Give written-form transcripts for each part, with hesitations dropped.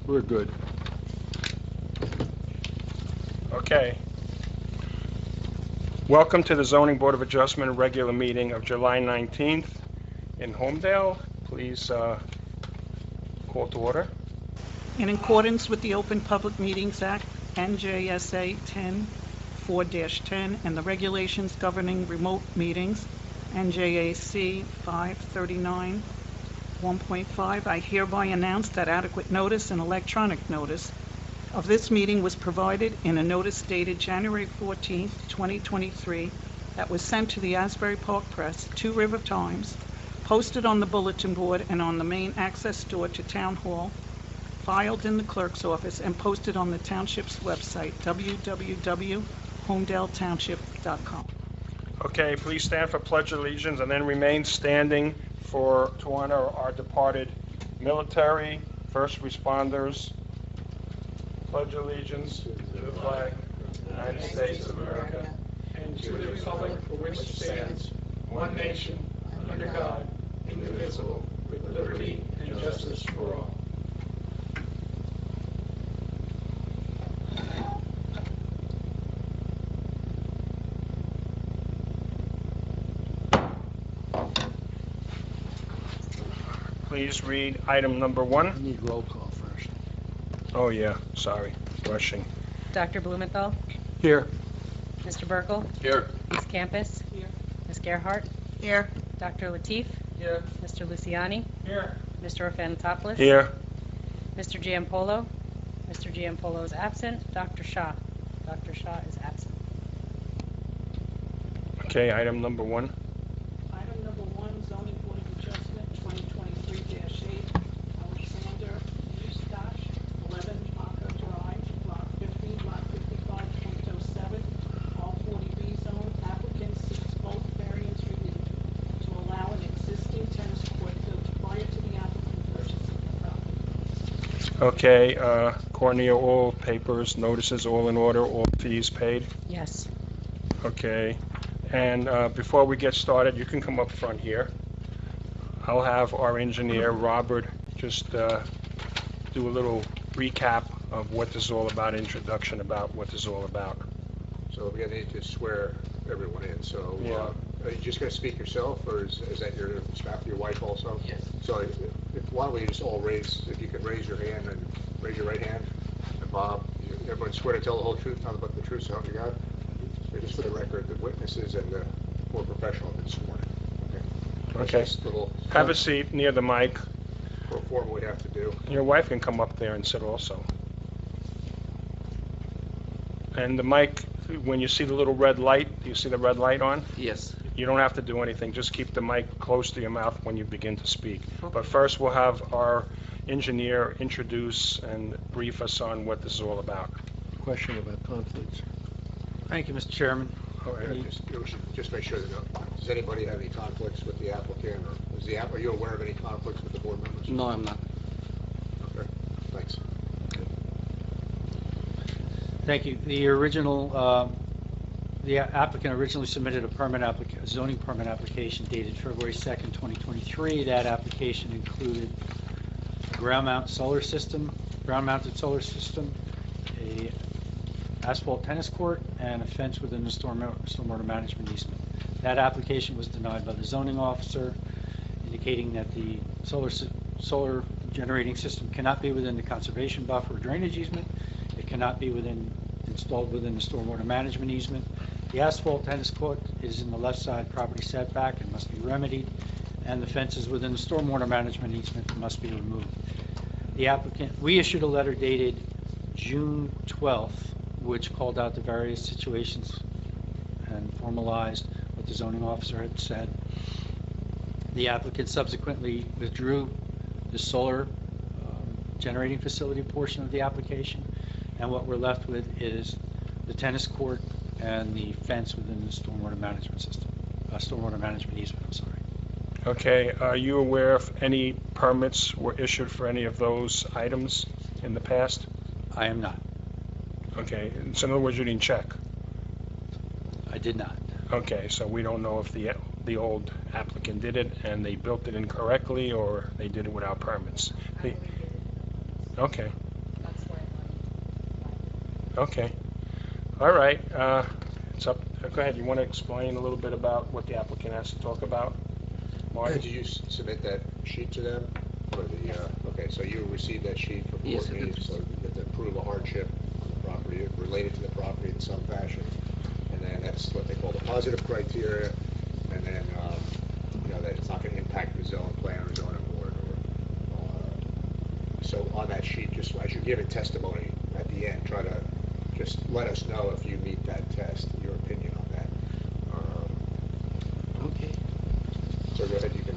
We're good. Okay. Welcome to the Zoning Board of Adjustment regular meeting of July 19th in Holmdel. Please call to order. In accordance with the Open Public Meetings Act, NJSA 10-4-10, and the regulations governing remote meetings, NJAC 539 1.5, I hereby announce that adequate notice and electronic notice of this meeting was provided in a notice dated January 14th, 2023, that was sent to the Asbury Park Press, 2 River Times, posted on the bulletin board and on the main access door to Town Hall, filed in the clerk's office, and posted on the township's website, www.holmdeltownship.com. Okay, please stand for Pledge of Allegiance and then remain standing to honor our departed military, first responders. Pledge allegiance to the flag of the United States of America and to the republic for which it stands, one nation, under God, indivisible, with liberty and justice for all. Please read item number 1. I need roll call first. Oh yeah, sorry, rushing. Dr. Blumenthal, Here. Mr. Burkle, Here. Ms. Campus, Here. Ms. Gerhart, Here. Dr. Lateef, Here. Mr. Luciani, Here. Mr. Ofanitopoulos, Here. Mr. Giampolo. Mr. Giampolo is absent. Dr. Shaw. Dr. Shaw is absent. Okay, item number 1. Item number 1, Zoning Board of Adjustment, 2023-8, Alexander Eustache, 11 Maka Drive, Block 50, Lot 55.07, R40B zone. Applicant seeks both variance relief to allow an existing tennis court built prior to the applicant purchasing the property. Okay, Courtney, are all papers, notices, all in order, all fees paid? Yes. Okay, and before we get started, you can come up front here. I'll have our engineer, Robert, just do a little recap of what this is all about, introduction about what this is all about. So we're gonna need to swear everyone in, so Yeah. are you just gonna speak yourself, or is that your spouse, your wife also? Yes. So why don't we just all if you could raise your hand and raise your right hand, and Bob, everyone swear to tell the whole truth, nothing but the truth, so help you God? So just for the record, the witnesses and the more professional have been sworn. Okay. Just a little Have a seat near the mic. pro forma we have to do. Your wife can come up there and sit also. And the mic, when you see the little red light, do you see the red light on? Yes. You don't have to do anything, just keep the mic close to your mouth when you begin to speak. But first we'll have our engineer introduce and brief us on what this is all about. Question about conflicts. Thank you, Mr. Chairman. We should just make sure that, does anybody have any conflicts with the applicant, or are you aware of any conflicts with the board members? No, I'm not. Okay, thanks. Thank you. The applicant originally submitted a zoning permit application dated February 2nd, 2023. That application included a ground-mounted solar system, a asphalt tennis court, and a fence within the stormwater management easement. That application was denied by the zoning officer, indicating that the solar generating system cannot be within the conservation buffer or drainage easement. It cannot be installed within the stormwater management easement. The asphalt tennis court is in the left side property setback and must be remedied, and the fence is within the stormwater management easement and must be removed. We issued a letter dated June 12th, which called out the various situations and formalized what the zoning officer had said. The applicant subsequently withdrew the solar generating facility portion of the application, and what we're left with is the tennis court and the fence within the stormwater management system, stormwater management easement, I'm sorry. Okay, are you aware if any permits were issued for any of those items in the past? I am not. Okay, so in other words, you didn't check? I did not. Okay, so we don't know if the old applicant did it and they built it incorrectly, or they did it without permits. Okay, That's where okay. All right, it's up, go ahead, you want to explain a little bit about what the applicant has to talk about? Did Marty? you submit that sheet to them? For the, okay, so you received that sheet from Yes, board I did. meetings, so you have to prove a hardship on the property, related to the property in some fashion. And then that's what they call the positive criteria, and then, you know, that it's not gonna impact the zone plan or zoning board or, so on that sheet, just as you're giving testimony at the end, try to just let us know if you meet that test, your opinion on that. Okay. So go ahead, you can,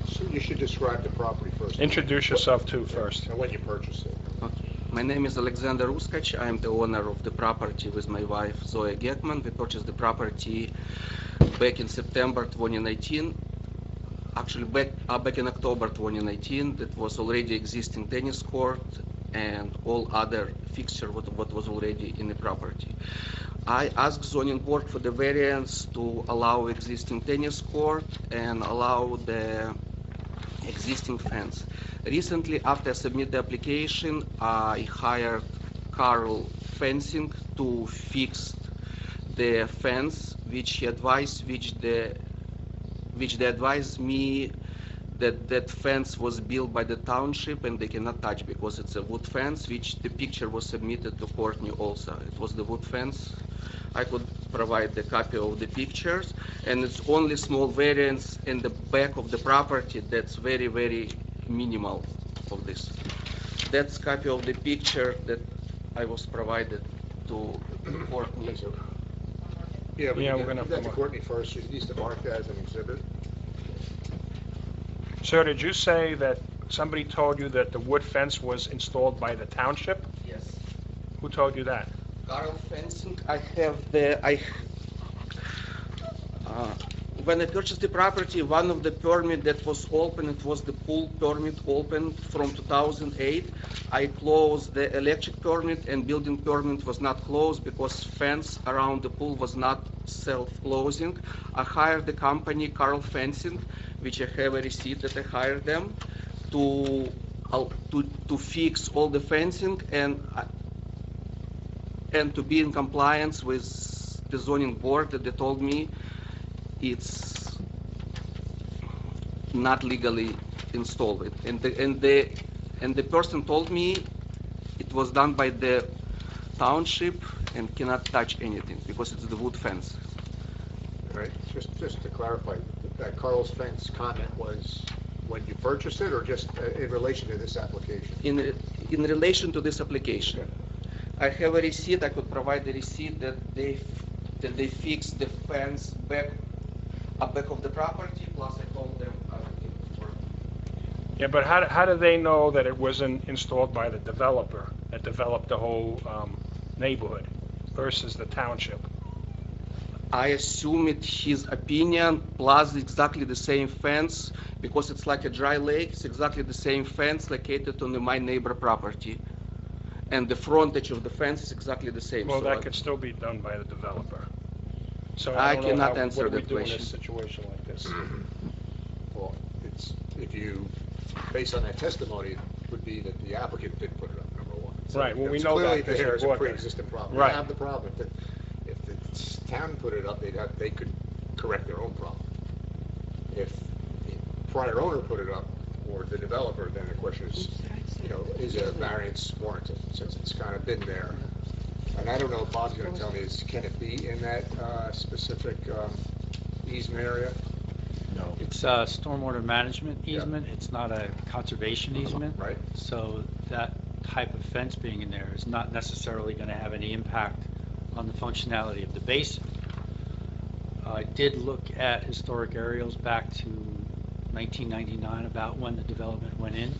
so you should describe the property first. Introduce yourself too first. And when you purchased it. Okay. My name is Alexander Uskach. I am the owner of the property with my wife Zoya Gekman. We purchased the property back in September 2019. Actually, back in October 2019. That was already existing tennis court and all other fixture what was already in the property. I asked zoning board for the variance to allow existing tennis court and allow the existing fence. Recently, after I submit the application, I hired Carl Fencing to fix the fence, which they advised me that fence was built by the township and they cannot touch because it's a wood fence, which the picture was submitted to Courtney also. It was the wood fence. I could provide the copy of the pictures, and it's only small variance in the back of the property that's very, very minimal of this. That's copy of the picture that I was provided to Courtney. Yeah, but Yeah, you we're gonna give have that to to mark. Courtney first, she needs to mark that as an exhibit. Sir, did you say that somebody told you that the wood fence was installed by the township? Yes. Who told you that? Carl Fencing, when I purchased the property, one of the permit that was open, it was the pool permit open from 2008. I closed the electric permit and building permit was not closed because fence around the pool was not self-closing. I hired the company Carl Fencing, which I have a receipt that I hired them to fix all the fencing and to be in compliance with the zoning board that they told me it's not legally installed. And the person told me it was done by the township and cannot touch anything because it's the wood fence. All right, just to clarify, that Carl's fence comment was when you purchased it or just in relation to this application? In relation to this application. Okay. I have a receipt, I could provide the receipt that they fixed the fence back of the property, plus I told them everything was working. Yeah, but how do they know that it wasn't installed by the developer that developed the whole neighborhood versus the township? I assume it's his opinion, plus exactly the same fence, because it's like a dry lake, it's exactly the same fence located on my neighbor property. And the frontage of the fence is exactly the same. Well, so that could still be done by the developer. So I don't know cannot how- answer what do we that do in question. this situation like this? Well, it's, if you, based on that testimony, it would be that the applicant did put it up, number one. So Right, well, we it's know that clearly because there you is a bought that. pre-existing problem. Right. They have the problem. If the town put it up, they could correct their own problem. If the prior owner put it up, or the developer, then the question is, you know, is a variance warranted, since it's kind of been there? And I don't know if Bob's gonna tell me, can it be in that specific easement area? No. It's a stormwater management Yeah. easement, it's not a conservation easement. Right. So that type of fence being in there is not necessarily going to have any impact on the functionality of the basin. I did look at historic aerials back to 1999, about when the development went in.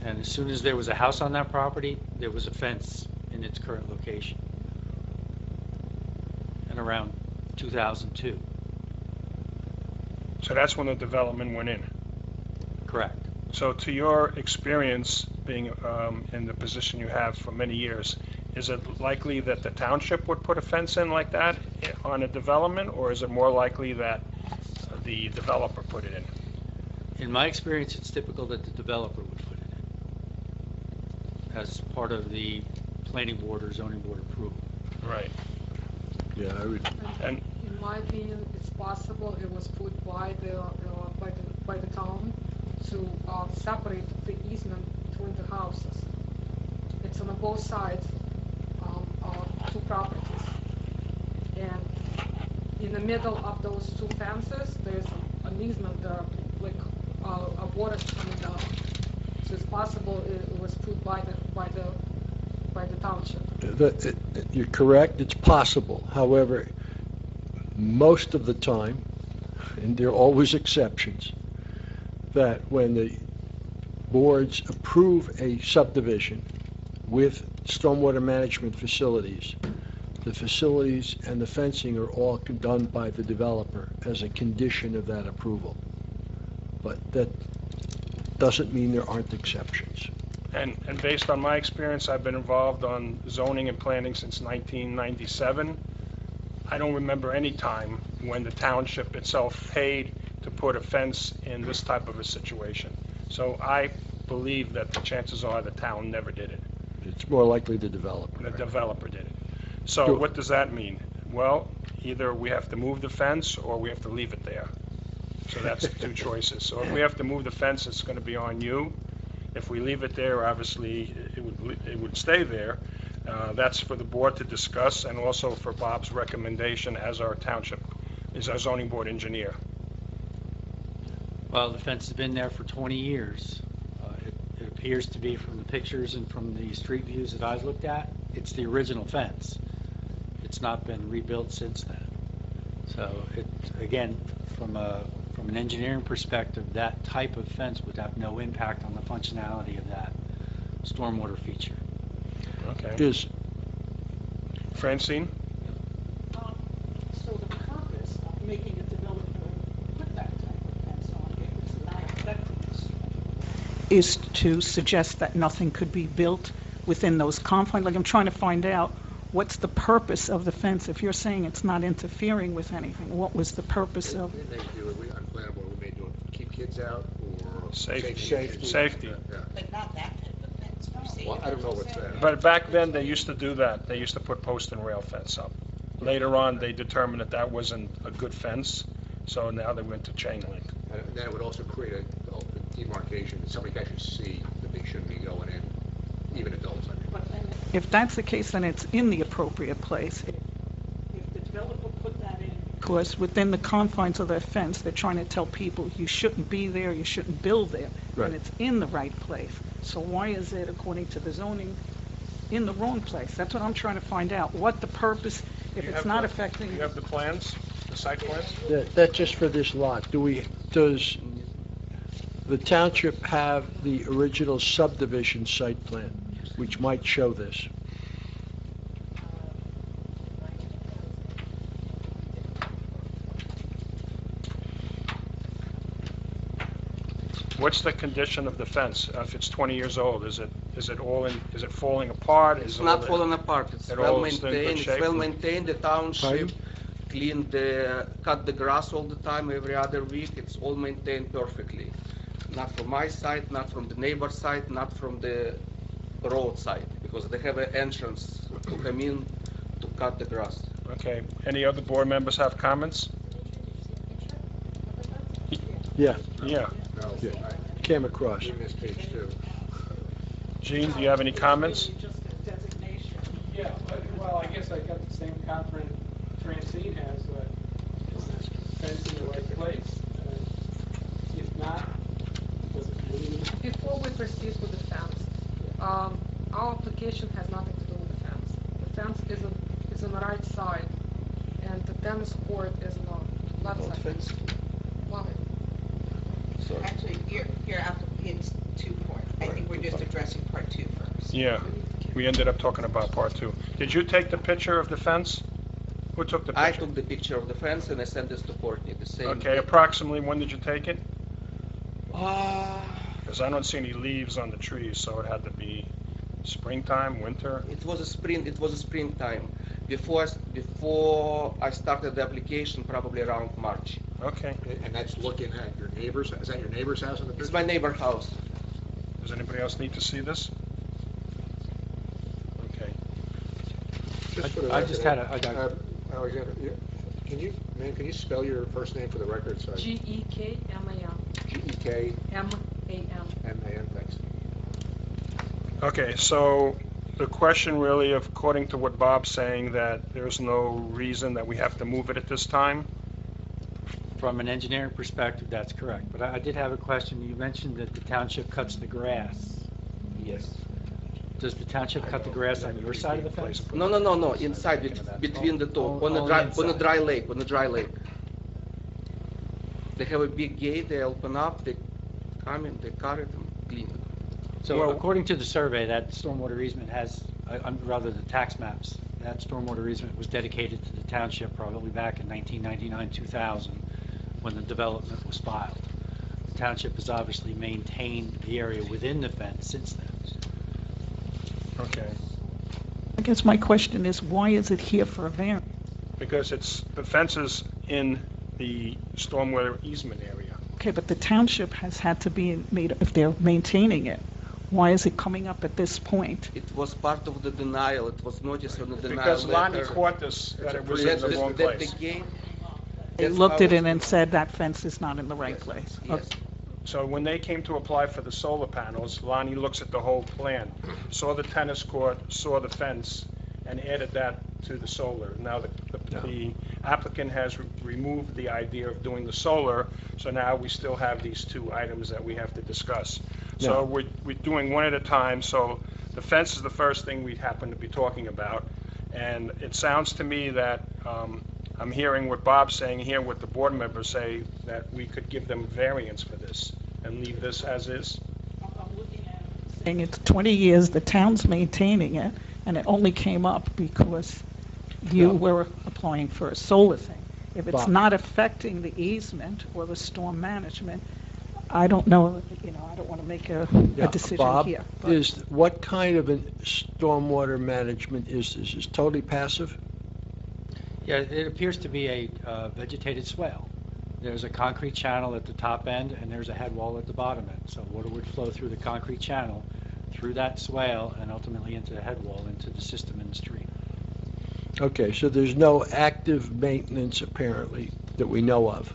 And as soon as there was a house on that property, there was a fence in its current location. And around 2002. So that's when the development went in. Correct. So to your experience being in the position you have for many years, is it likely that the township would put a fence in like that on a development, or is it more likely that the developer put it in? In my experience, it's typical that the developer would put it as part of the planning board or zoning board approval. Right. Yeah, I would, And In my opinion, it's possible it was put by the town to separate the easement between the houses. It's on both sides of two properties. And in the middle of those two fences, there's an easement there, like water coming down. So it's possible it was put by the township. you're correct, it's possible. However, most of the time, and there are always exceptions, that when the boards approve a subdivision with stormwater management facilities, the facilities and the fencing are all done by the developer as a condition of that approval. But that doesn't mean there aren't exceptions. And based on my experience, I've been involved on zoning and planning since 1997. I don't remember any time when the township itself paid to put a fence in this type of a situation. So I believe that the chances are the town never did it. It's more likely the developer. The developer did it. So what does that mean? Well, either we have to move the fence or we have to leave it there. So that's the two choices. So if we have to move the fence, it's going to be on you. If we leave it there, obviously, it would stay there. That's for the board to discuss, and also for Bob's recommendation as our zoning board engineer. Well, the fence has been there for 20 years. It appears to be, from the pictures and from the street views that I've looked at, it's the original fence. It's not been rebuilt since then. So it, again, from an engineering perspective, that type of fence would have no impact on the functionality of that stormwater feature. Okay. Is, Francine? So the purpose of making a developer put that type of fence on if it's not affecting this is to suggest that nothing could be built within those confines. Like, I'm trying to find out what's the purpose of the fence. If you're saying it's not interfering with anything, what was the purpose of? They may do it unplannable, we may do it to keep kids out or Safety. safety. Safety. Yeah. But not that type of fence, per se. Well, I don't know what's there. But back then, they used to do that. They used to put post and rail fence up. Later on, they determined that that wasn't a good fence, so now they went to chain link. And that would also create a demarcation that somebody can actually see that they shouldn't be going in, even adults, I mean. If that's the case, then it's in the appropriate place. If the developer put that in, because within the confines of that fence, they're trying to tell people you shouldn't be there, you shouldn't build there, Right. and it's in the right place. So why is it, according to the zoning, in the wrong place? That's what I'm trying to find out. What the purpose, if You it's have not the- affecting. You have the plans, the site plans? that's just for this lot. Does the township have the original subdivision site plan, which might show this? What's the condition of the fence? If it's 20 years old, is it falling apart? It's Is not all falling apart. It's it well all still in good maintained. It's shape? well maintained. The township Pardon? cut the grass all the time, every other week. It's all maintained perfectly. Not from my side, not from the neighbor side, not from the road side, because they have an entrance to come in to cut the grass. Okay. Any other board members have comments? Yeah, Yeah. No, Yeah. came across. in this page too. Gene, do you have any comments? Just a designation. Yeah, well, I guess I got the same confidence Francine has, is this fence in the right place? If not, does it really? Before we proceed with the fence, our application has nothing to do with the fence. The fence is on the right side, and the tennis court is on the left side. Fence. Love it. Actually, your applicant's 2 points. I think we're just addressing part 2 first. Yeah. We ended up talking about part 2. Did you take the picture of the fence? Who took the picture? I took the picture of the fence and I sent this to Courtney, the same. Okay, approximately when did you take it? Uh, Because I don't see any leaves on the trees, so it had to be springtime, winter. It was a springtime. Before I started the application, probably around March. Okay. And that's looking at your neighbor's, is that your neighbor's house in the picture? It's my neighbor house. Does anybody else need to see this? Just for the I record, just had a, Alexander, can you spell your first name for the record? So Gekman. Gekman, thanks. Okay, so the question really, according to what Bob's saying, that there's no reason that we have to move it at this time? from an engineering perspective, that's correct. But I did have a question. You mentioned that the township cuts the grass. Yes. Does the township cut the grass on your side of the fence? No, inside, between the two, on a dry lake, They have a big gate, they open up, they come in, they cut it and clean it. So Well- according to the survey, that stormwater easement has, rather the tax maps, that stormwater easement was dedicated to the township probably back in 1999, 2000, when the development was filed. The township has obviously maintained the area within the fence since then. Okay, I guess my question is, why is it here for a variance? because the fence is in the stormwater easement area. Okay, but the township has had to be made, if they're maintaining it, why is it coming up at this point? It was part of the denial, it was noticed on the denial Because Lonnie letter. caught this, that it was in the wrong That place. the gate. They that's looked how at it it's- and said that fence is not in the right Yes, place. Yes. So when they came to apply for the solar panels, Lonnie looks at the whole plan, saw the tennis court, saw the fence, and added that to the solar. Now the applicant has removed the idea of doing the solar, so now we still have these two items that we have to discuss. So Yeah. we're doing one at a time, so the fence is the first thing we happen to be talking about. And it sounds to me that, I'm hearing what Bob's saying here, what the board members say, that we could give them variance for this and leave this as is. Saying it's 20 years, the town's maintaining it, and it only came up because you were applying for a solar thing. If it's Bob. not affecting the easement or the storm management, I don't know, I don't want to make a Yeah, decision Bob, here. but- what kind of a stormwater management is this? Is totally passive? Yeah, it appears to be a vegetated swale. There's a concrete channel at the top end, and there's a head wall at the bottom end. So water would flow through the concrete channel, through that swale, and ultimately into the head wall, into the system in the stream. Okay, so there's no active maintenance apparently that we know of,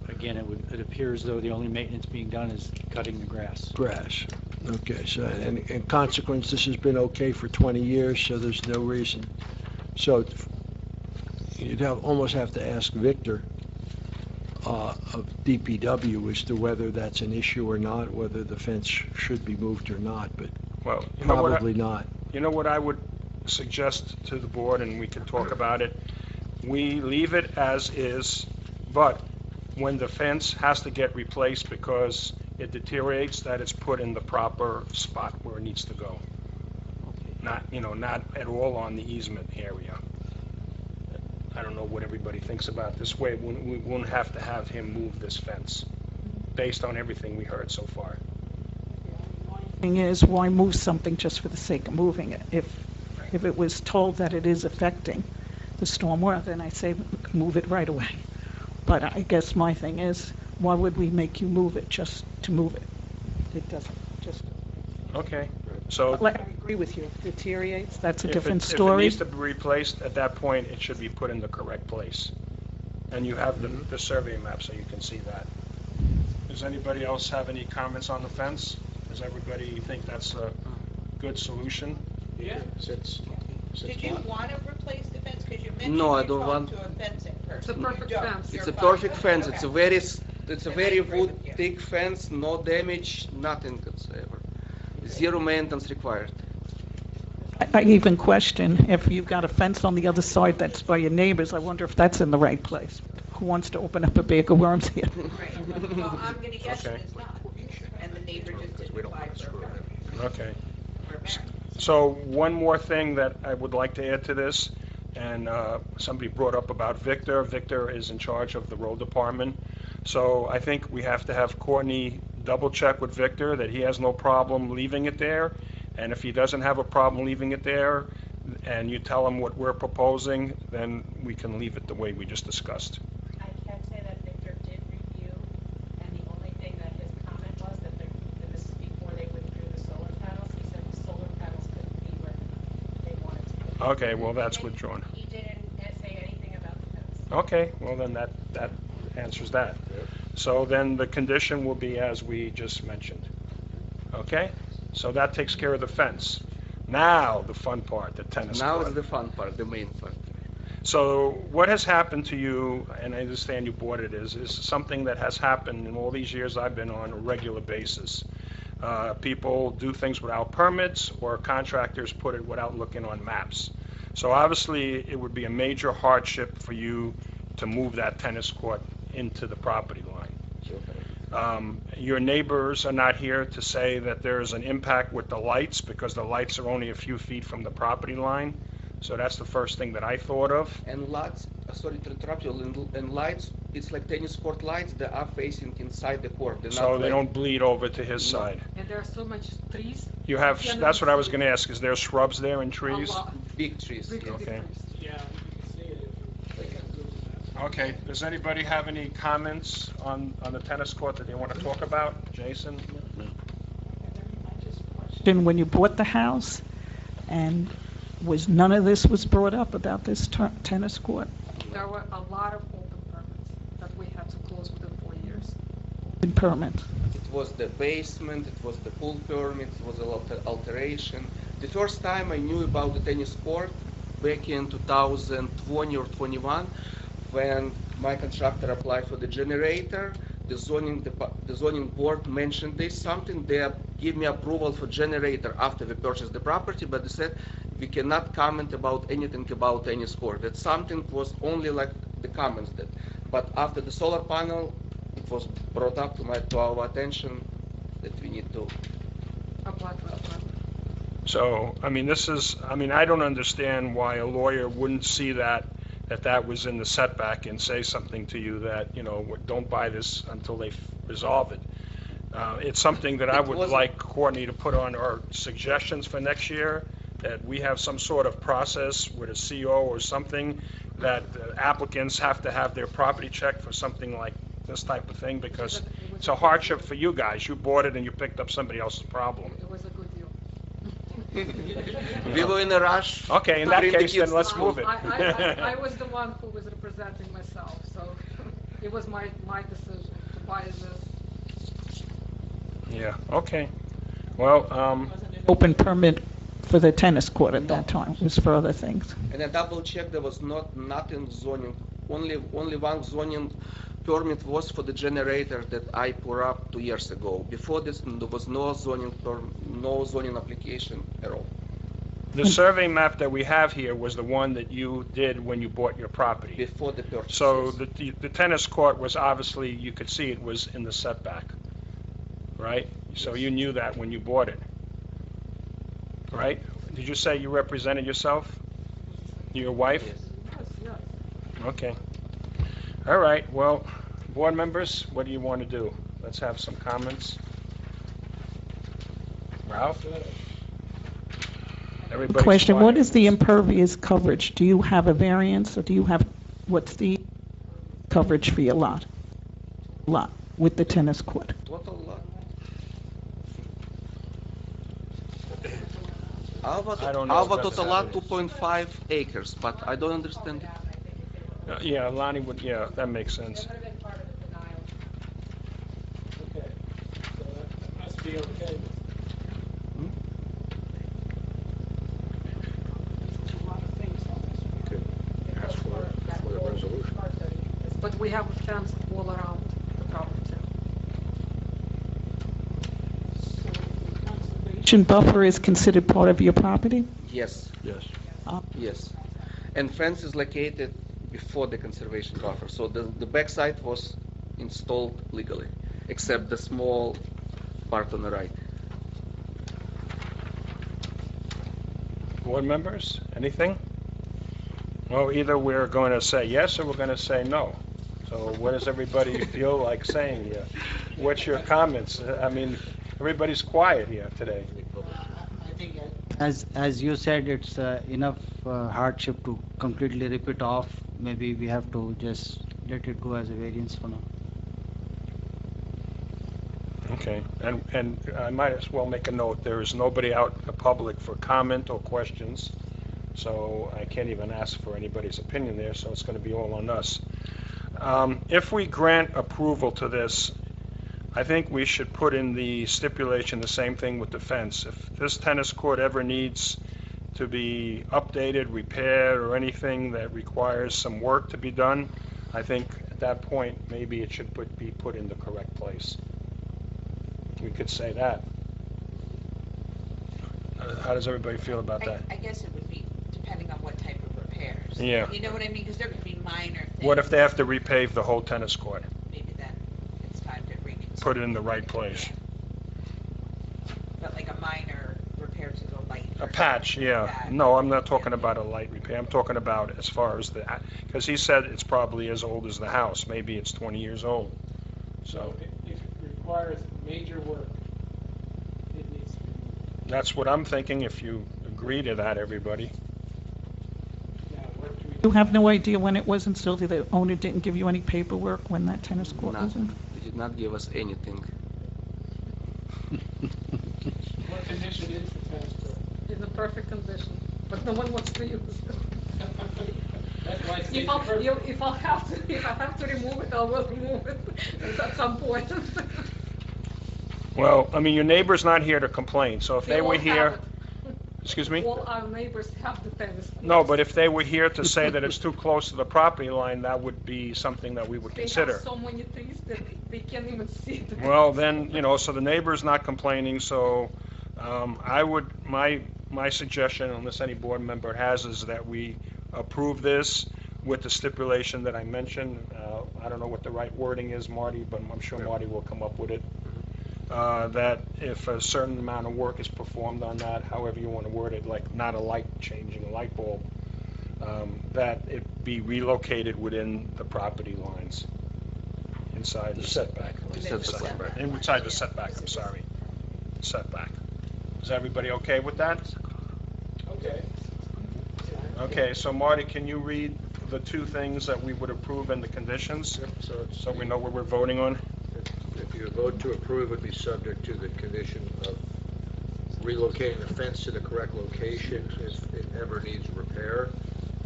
Again, it appears though the only maintenance being done is cutting the grass. grass. Okay, so, and in consequence, this has been okay for 20 years, so there's no reason. So you'd almost have to ask Victor of DPW as to whether that's an issue or not, whether the fence should be moved or not, but Well, you know what, probably not. you know what I would suggest to the board, and we can talk about it? We leave it as is, but when the fence has to get replaced because it deteriorates, that it's put in the proper spot where it needs to go. Not at all on the easement area. I don't know what everybody thinks about this way. We won't have to have him move this fence, based on everything we heard so far. Thing is, why move something just for the sake of moving it? If it was told that it is affecting the stormwater, then I say move it right away. But I guess my thing is, why would we make you move it just to move it? It doesn't, just, Okay, so I agree with you, if it deteriorates, that's a if different it story. needs to be replaced, at that point, it should be put in the correct place. And you have the survey map, so you can see that. Does anybody else have any comments on the fence? Does everybody think that's a good solution? Yeah. Did you want to replace the fence? Because you mentioned No, I you don't talked want- to a fencing person. It's a perfect You don't. fence. You're It's a fine. perfect fence, it's a Okay. very, Then I very agree wood, with you. thick fence, no damage, nothing whatsoever. Zero maintenance required. I even question if you've got a fence on the other side that's by your neighbors, I wonder if that's in the right place. Who wants to open up a bag of worms here? Right. Well, I'm going to guess Okay. it is not. And the neighbor just Because we didn't don't apply want to for screw a it. Okay. variance. So one more thing that I would like to add to this, and somebody brought up about Victor. Victor is in charge of the road department. So I think we have to have Courtney double check with Victor that he has no problem leaving it there. And if he doesn't have a problem leaving it there, and you tell him what we're proposing, then we can leave it the way we just discussed. I can say that Victor did review, and the only thing that his comment was that and this is before they withdrew the solar panels, he said the solar panels couldn't be where they wanted to put Okay, well, that's withdrawn. He didn't say anything about the fence. Okay, well, then that answers that. So then the condition will be as we just mentioned. Okay? So that takes care of the fence. Now, the fun part, the tennis Now court. is the fun part, the main part. So what has happened to you, and I understand you bought it, is something that has happened in all these years I've been on a regular basis. People do things without permits, or contractors put it without looking on maps. So obviously, it would be a major hardship for you to move that tennis court into the property line. Your neighbors are not here to say that there's an impact with the lights, because the lights are only a few feet from the property line. So that's the first thing that I thought of. And lights, sorry to interrupt you, and lights, it's like tennis court lights, they are facing inside the court. They're So not they like- don't bleed over to his No. side. And there are so much trees. You have, Cannot that's what I was see going to ask, is there shrubs there and trees? a lot. Big trees. Big, yes. big Okay. trees. Yeah, you can see it if you take a Google Maps. Okay, does anybody have any comments on the tennis court that they want to talk about? Jason? Then when you bought the house, and none of this was brought up about this tennis court? There were a lot of open permits that we had to close within 4 years. In permit? It was the basement, it was the pool permit, it was a alteration. The first time I knew about the tennis court back in 2020 or 21, when my contractor applied for the generator, the zoning board mentioned this something. They give me approval for generator after we purchased the property, but they said we cannot comment about anything about tennis court. That something was only like the comments that, but after the solar panel, it was brought up to our attention that we need to. Apply for a permit. So, I mean, I don't understand why a lawyer wouldn't see that was in the setback and say something to you that, don't buy this until they resolve it. It's something that I It would wasn't- like Courtney to put on our suggestions for next year, that we have some sort of process with a CO or something, that applicants have to have their property checked for something like this type of thing, because it's a hardship for you guys. You bought it and you picked up somebody else's problem. It was a good deal. We were in a rush. Okay, in to that bring the case, then kids to let's school. move it. I was the one who was representing myself, so it was my decision to buy this. Yeah, okay. Well, Open permit for the tennis court at that time, it was for other things. And I double checked, there was nothing zoning. Only one zoning permit was for the generator that I put up 2 years ago. Before this, there was no zoning application at all. the survey map that we have here was the one that you did when you bought your property. Before the purchase. So the tennis court was obviously, you could see it was in the setback, right? So you knew that when you bought it, right? Did you say you represented yourself? Your wife? Yes. Yes, yes. Okay. All right, well, board members, what do you want to do? Let's have some comments. Ralph? Everybody's Question, what quiet. is the impervious coverage? Do you have a variance, or do you have, what's the coverage for your lot? Lot with the tennis court? Total lot. Our I don't know if that's total lot happening. 2.5 acres, but I don't understand. Yeah, Lonnie would, yeah, that makes sense. Okay, so that must be okay. A lot of things on this. Ask for the resolution. But we have a fence all around the property. Conservation buffer is considered part of your property? Yes, Yes. yes. And fence is located before the conservation buffer, so the backside was installed legally, except the small part on the right. Board members, anything? Well, either we're going to say yes or we're going to say no. So what does everybody feel like saying here? What's your comments? I mean, everybody's quiet here today. I think as you said, it's enough hardship to completely rip it off. Maybe we have to just let it go as a variance for now. Okay, and I might as well make a note, there is nobody out in the public for comment or questions. So I can't even ask for anybody's opinion there, so it's going to be all on us. If we grant approval to this, I think we should put in the stipulation the same thing with the fence. If this tennis court ever needs to be updated, repaired, or anything that requires some work to be done, I think at that point, maybe it should be put in the correct place. We could say that. How does everybody feel about that? I guess it would be depending on what type of repairs. Yeah. You know what I mean? Because there could be minor things. What if they have to repave the whole tennis court? Maybe then it's time to reconsider. Put it in the right place. But like a minor repair to the light. A or patch, something like yeah. that. No, I'm not talking about a light repair. I'm talking about as far as the, because he said it's probably as old as the house. Maybe it's 20 years old. So If it requires major work, it needs to be moved. that's what I'm thinking, if you agree to that, everybody. Now, what do we? You have no idea when it was installed? The owner didn't give you any paperwork when that tennis court was in? They did not give us anything. What condition is the tennis court? In a perfect condition, but no one wants to use it. That's why it's If I have to remove it, I will remove it at some point. Well, I mean, your neighbor's not here to complain, so if they were all have here, it. excuse me? All our neighbors have the tennis court. No, but if they were here to say that it's too close to the property line, that would be something that we would They consider. have so many trees that they can't even see the. Well, then, so the neighbor's not complaining, so I would, my suggestion, unless any board member has, is that we approve this with the stipulation that I mentioned. I don't know what the right wording is, Marty, but I'm sure Marty will come up with it. That if a certain amount of work is performed on that, however you want to word it, like not a light changing, a light bulb, that it be relocated within the property lines, inside the setback. Inside the setback, I'm sorry. Setback. Is everybody okay with that? Okay. Okay, so Marty, can you read the two things that we would approve and the conditions, so we know what we're voting on? If you vote to approve, it would be subject to the condition of relocating the fence to the correct location if it ever needs repair.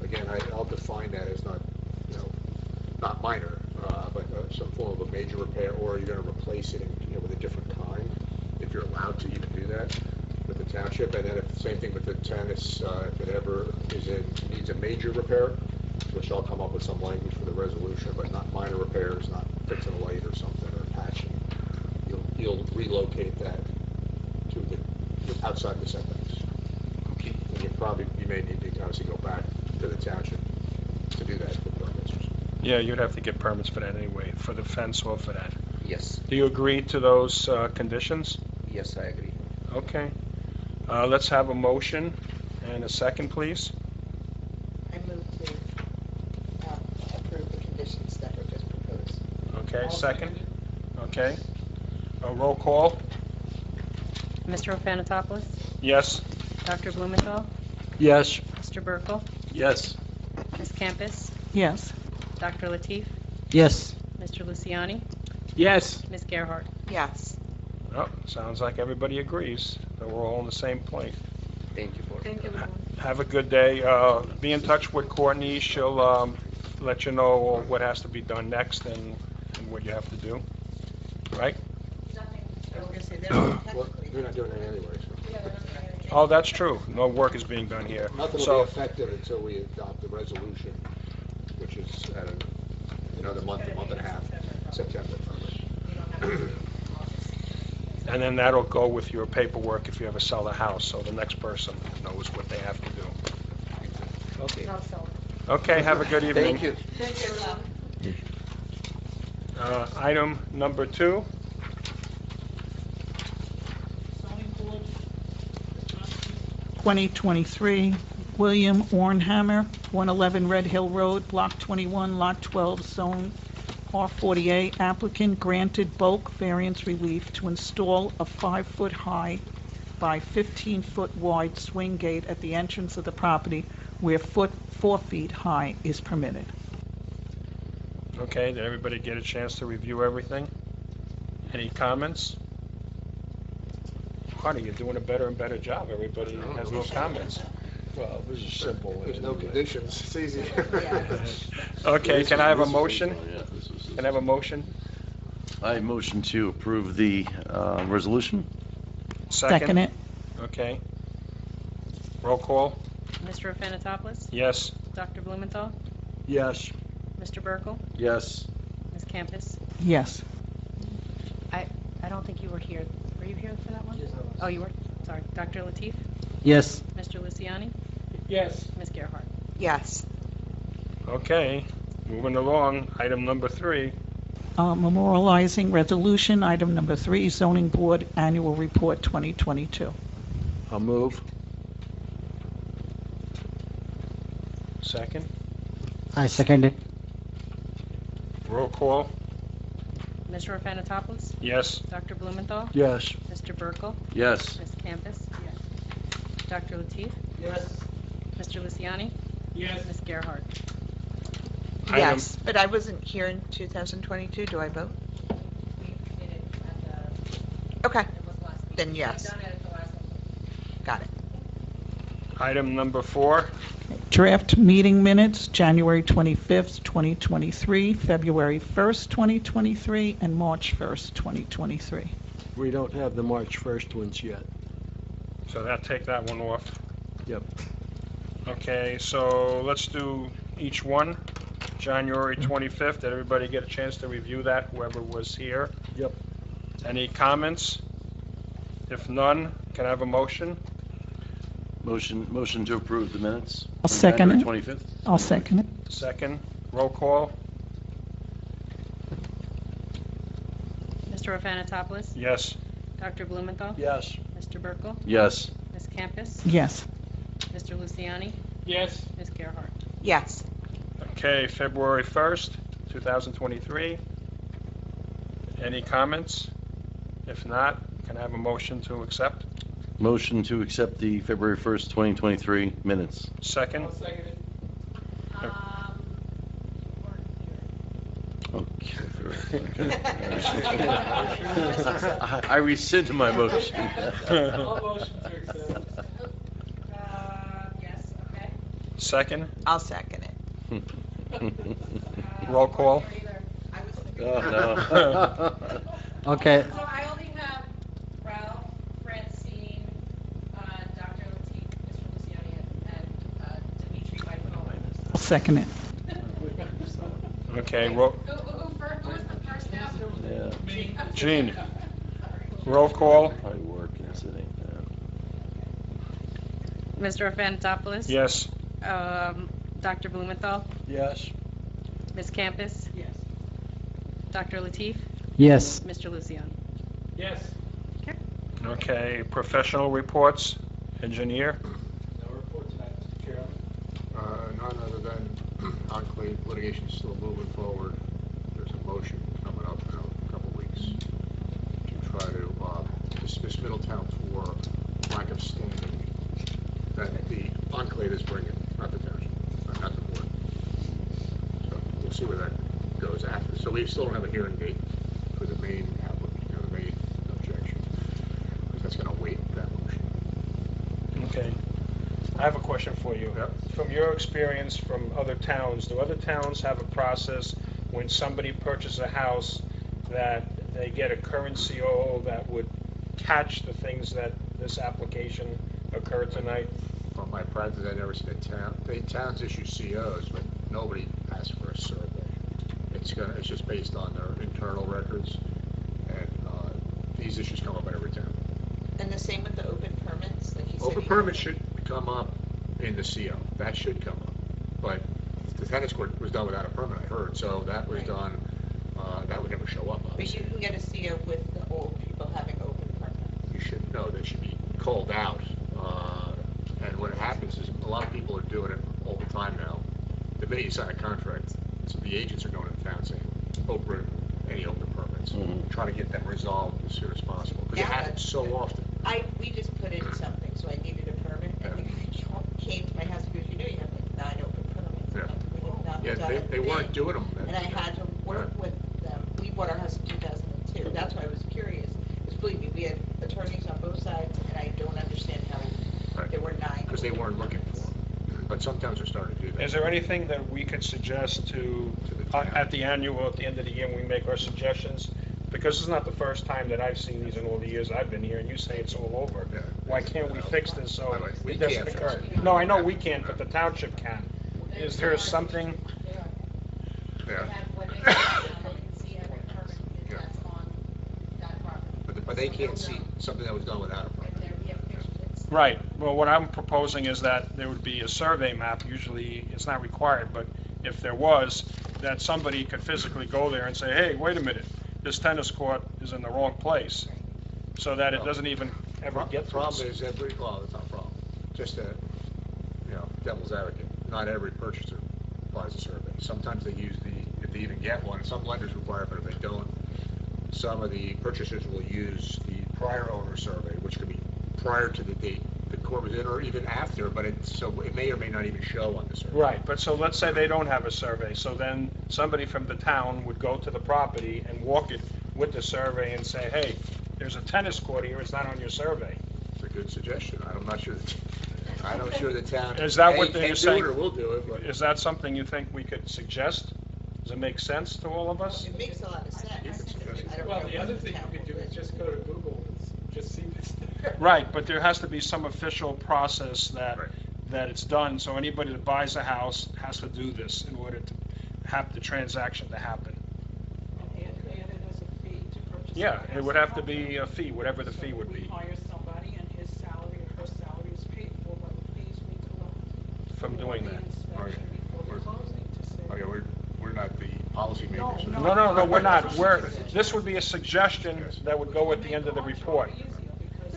Again, I'll define that as not, not minor, but some form of a major repair, or you're going to replace it with a different kind, if you're allowed to even do that with the township. And then same thing with the tennis, if it ever needs a major repair, which I'll come up with some language for the resolution, but not minor repairs, not fixing a light or something, or patching. You'll relocate that to the outside the setbacks. Okay. And you may need to obviously go back to the township to do that with permits. Yeah, you'd have to get permits for that anyway, for the fence or for that. Yes. Do you agree to those conditions? Yes, I agree. Okay. Let's have a motion and a second, please. I move to approve the conditions that were just proposed. Okay, I'll second? second it. Okay. A roll call? Mr. Ofanatopoulos, Yes? Dr. Blumenthal, Yes. Mr. Burkle, Yes. Ms. Campus, Yes. Dr. Latif, Yes. Mr. Luciani, Yes. Ms. Gerhart. Yes. Oh, sounds like everybody agrees, that we're all on the same plane. Thank you for Thank you, everyone. Have a good day. Be in touch with Courtney. She'll let you know what has to be done next and what you have to do. Right? I was gonna say, Well, they're not doing it anyway, so. Oh, that's true. No work is being done here. Nothing will So, be effective until we adopt the resolution, which is at another month and a half, September. and then that'll go with your paperwork if you ever sell the house, so the next person knows what they have to do. Okay. Not so. Okay, have a good evening. Thank you. Thank you. Item number 2. 2023, William Ornhammer, 111 Red Hill Road, Block 21, Lot 12, Zone R48. Applicant granted bulk variance relief to install a 5-foot-high by 15-foot wide swing gate at the entrance of the property where 4 feet high is permitted. Okay, did everybody get a chance to review everything? Any comments? Marty, you're doing a better and better job. Everybody has no comments. Well, it was a simple one. There's no conditions, it's easy. Okay, can I have a motion? Can I have a motion? I motion to approve the resolution. Second it. Okay. Roll call? Mr. Afanatopoulos? Yes. Dr. Blumenthal? Yes. Mr. Burkle? Yes. Ms. Campus? Yes. I don't think you were here. Were you here for that one? Yes, I was. Oh, you were? Sorry. Dr. Latif? Yes. Mr. Luciani? Yes. Ms. Gerhart? Yes. Okay, moving along, item number 3. Memorializing resolution, item number 3, zoning board annual report 2022. I'll move. Second. I second it. Roll call? Mr. Afanatopoulos? Yes. Dr. Blumenthal? Yes. Mr. Burkle? Yes. Ms. Campus? Yes. Dr. Latif? Yes. Mr. Luciani? Yes. Ms. Gerhart? Item- Yes, but I wasn't here in 2022. Do I vote? Okay, then yes. Got it. Item number 4. Draft meeting minutes, January 25th, 2023, February 1st, 2023, and March 1st, 2023. We don't have the March 1st ones yet. So take that one off. Yep. Okay, so let's do each one. January 25th, did everybody get a chance to review that, whoever was here? Yep. Any comments? If none, can I have a motion? Motion to approve the minutes. I'll second it. January 25th. I'll second it. Second. Roll call? Mr. Afanatopoulos? Yes. Dr. Blumenthal? Yes. Mr. Burkle? Yes. Ms. Campus? Yes. Mr. Luciani? Yes. Ms. Gerhart? Yes. Okay, February 1st, 2023. Any comments? If not, can I have a motion to accept? Motion to accept the February 1st, 2023 minutes. Second. I'll second it. Okay. I rescind my motion. I'll motion to accept. Yes, okay. Second. I'll second it. Roll call? Oh, no. Okay. So I only have Ralph, Francine, Dr. Latif, Mr. Luciani, and Dimitri by phone. I'll second it. Okay, Who was the first now? Yeah. Gene. Roll call? Probably working, sitting. Mr. Afanatopoulos? Yes. Dr. Blumenthal? Yes. Ms. Campus? Yes. Dr. Latif? Yes. Mr. Luciani? Yes. Okay, professional reports, engineer? No report tonight, Mr. Chairman. None other than Enclave litigation is still moving forward. There's a motion coming up in a couple weeks to try to dismiss Middletown for lack of standing that the Enclave is bringing, not the township, not the board. So we'll see where that goes after. So we still don't have a hearing date for the main applicant, the main objection, because that's going to wait that motion. Okay. I have a question for you. Yep. From your experience from other towns, do other towns have a process when somebody purchases a house that they get a current CO that would catch the things that this application occurred tonight? From my practice, I never seen towns issue COs, but nobody asks for a survey. It's just based on their internal records, and these issues come up in every town. And the same with the open permits, like you said. Open permit should come up in the CO. That should come up. But the tennis court was done without a permit, I heard, so that was done, that would never show up, But obviously. you can get a CO with the old people having open permits. You should know, they should be called out. And what happens is, a lot of people are doing it all the time now. The minute you sign a contract, so the agents are going to town saying, open any open permits. Try to get them resolved as soon as possible, because it Yeah, happens so often. We just put in something, so I needed a permit, and the guy came to my house, because you know you have like 9 open permits. Yeah. And we have not Yeah, done a they weren't thing. doing them then. And I had to work with them. We bought our house in 2002. That's why I was curious. Because believe me, we had attorneys on both sides, and I don't understand how Right. there were 9. Because they weren't looking for them. but sometimes they're starting to do that. Is there anything that we could suggest to, at the annual, at the end of the year, when we make our suggestions? Because this is not the first time that I've seen these in all the years I've been here, and you say it's all over. Yeah. Why can't we fix this so We it doesn't can't fix occur? it. No, I know we can't, but the township can. Is there something? Yeah. When they can see every permit that's on that property. But they can't see something that was done without a And permit. there, we have pictures. Right, well, what I'm proposing is that there would be a survey map, usually it's not required, but if there was, that somebody could physically go there and say, hey, wait a minute, this tennis court is in the wrong place, so that it doesn't even ever get The to us. problem is well, it's not a problem, just a, devil's advocate. Not every purchaser applies a survey. Sometimes they use if they even get one, some lenders require it, but if they don't, some of the purchasers will use the prior owner survey, which could be prior to the date the court was in, or even after, but it may or may not even show on the survey. Right, but so let's say they don't have a survey, so then somebody from the town would go to the property and walk it with the survey and say, hey, there's a tennis court here, it's not on your survey. It's a good suggestion. I'm not sure the town. Is that what can they're do saying? it or will do it, but. Is that something you think we could suggest? Does it make sense to all of us? It makes a lot of sense. I don't Well, know the what other thing town you could do will is just go to Google and just see this there. Right, but there has to be some official process that Right. it's done, so anybody that buys a house has to do this in order to have the transaction to happen. And it as a fee to purchase. Yeah, the it would house. have to be a fee, whatever the fee would So be, we hire somebody and his salary or her salary is paid for by the fees we collect. from doing that. For the inspection before the closing to say. Okay, we're not the policymakers. No, No, we're not, this would be a suggestion that would go at the end of the report. Yeah,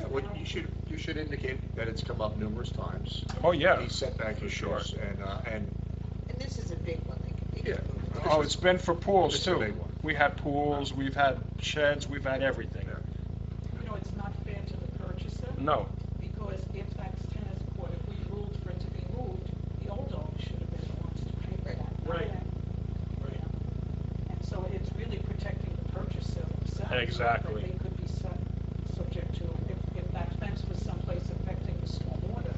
well, you should indicate that it's come up numerous times. Oh, yeah. These setback Sure. issues, and And this is a big one, they can Yeah. move. Oh, it's been for pools It's a too. big one. We had pools, we've had sheds, we've had everything. You know, it's not fair to the purchaser. No, Because if that's tennis court, if we ruled for it to be moved, the old owner should have been the ones to pay for that. not Right. them. Right. And so it's really protecting the purchaser themselves. Exactly. That they could be subject to, if that fence was someplace affecting the stormwater,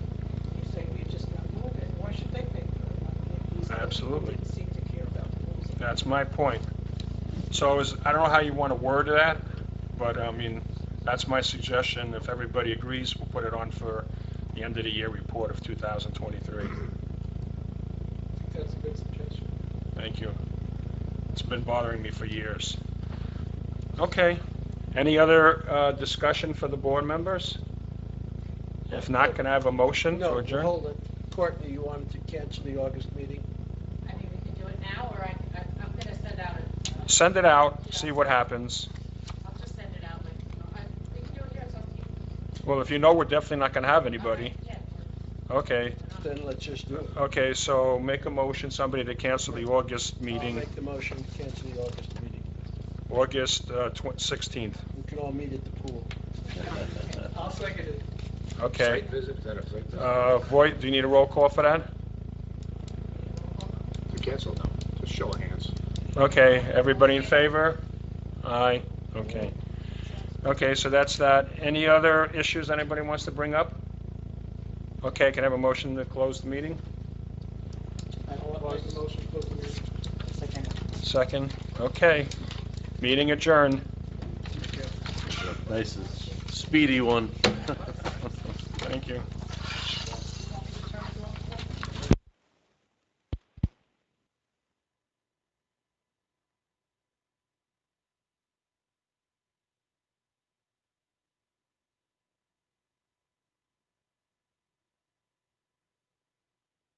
you say, we just gotta move it, why should they pay for it? I mean, these other people Absolutely. didn't seem to care about the rules. that's my point. So I don't know how you want to word that, but I mean, that's my suggestion. If everybody agrees, we'll put it on for the end of the year report of 2023. I think that's a good suggestion. Thank you. It's been bothering me for years. Okay. Any other discussion for the board members? If not, can I have a motion to No, adjourn? hold it. Courtney, you wanted to cancel the August meeting? I mean, we can do it now, or I'm gonna send out Send it out, see what happens. I'll just send it out, we can do it here, it's up to you. Well, if you know we're definitely not going to have anybody. Yeah. Okay. Then let's just do it. Okay, so make a motion, somebody to cancel the August I'll meeting, make the motion to cancel the August meeting. August 16th. We can all meet at the pool. I'll second it. Okay. Site visit, is that a site visit? Voight, do you need a roll call for that? To cancel, no, just show of hands. Okay, everybody in favor? Aye, okay. Okay, so that's that. Any other issues anybody wants to bring up? Okay, can I have a motion to close the meeting? I'll make the motion to close the meeting. Second, okay. Meeting adjourned. Nice, speedy one.